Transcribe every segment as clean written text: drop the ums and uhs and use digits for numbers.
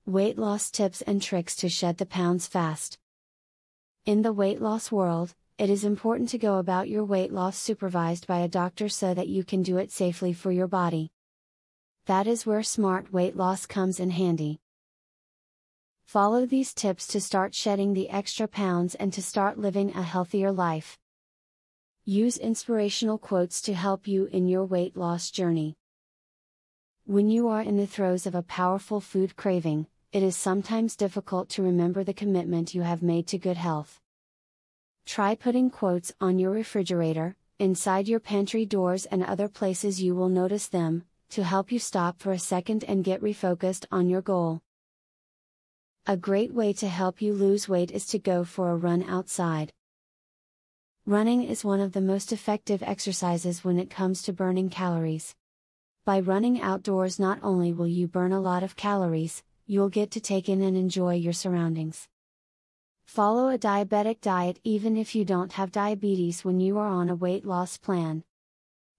Weight loss tips and tricks to shed the pounds fast. In the weight loss world, it is important to go about your weight loss supervised by a doctor so that you can do it safely for your body. That is where smart weight loss comes in handy. Follow these tips to start shedding the extra pounds and to start living a healthier life. Use inspirational quotes to help you in your weight loss journey. When you are in the throes of a powerful food craving, it is sometimes difficult to remember the commitment you have made to good health. Try putting quotes on your refrigerator, inside your pantry doors and other places you will notice them, to help you stop for a second and get refocused on your goal. A great way to help you lose weight is to go for a run outside. Running is one of the most effective exercises when it comes to burning calories. By running outdoors, not only will you burn a lot of calories, you'll get to take in and enjoy your surroundings. Follow a diabetic diet even if you don't have diabetes when you are on a weight loss plan.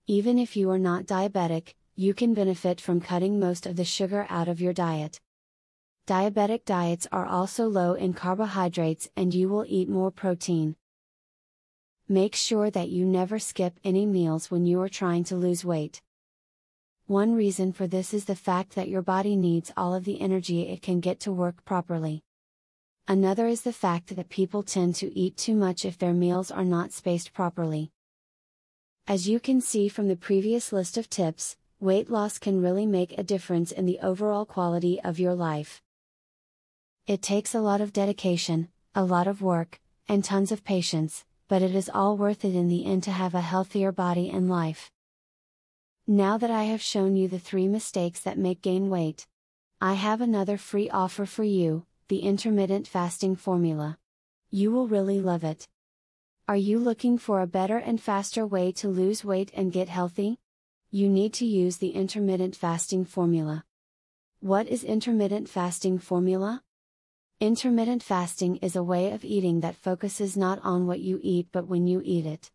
Even if you are not diabetic, you can benefit from cutting most of the sugar out of your diet. Diabetic diets are also low in carbohydrates and you will eat more protein. Make sure that you never skip any meals when you are trying to lose weight. One reason for this is the fact that your body needs all of the energy it can get to work properly. Another is the fact that people tend to eat too much if their meals are not spaced properly. As you can see from the previous list of tips, weight loss can really make a difference in the overall quality of your life. It takes a lot of dedication, a lot of work, and tons of patience, but it is all worth it in the end to have a healthier body and life. Now that I have shown you the 3 mistakes that make gain weight, I have another free offer for you, the intermittent fasting formula. You will really love it. Are you looking for a better and faster way to lose weight and get healthy? You need to use the intermittent fasting formula. What is intermittent fasting formula? Intermittent fasting is a way of eating that focuses not on what you eat but when you eat it.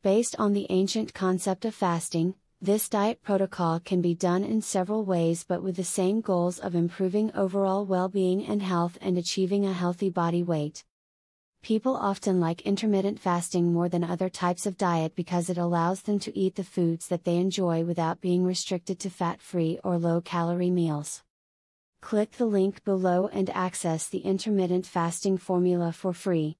Based on the ancient concept of fasting, this diet protocol can be done in several ways but with the same goals of improving overall well-being and health and achieving a healthy body weight. People often like intermittent fasting more than other types of diet because it allows them to eat the foods that they enjoy without being restricted to fat-free or low-calorie meals. Click the link below and access the intermittent fasting formula for free.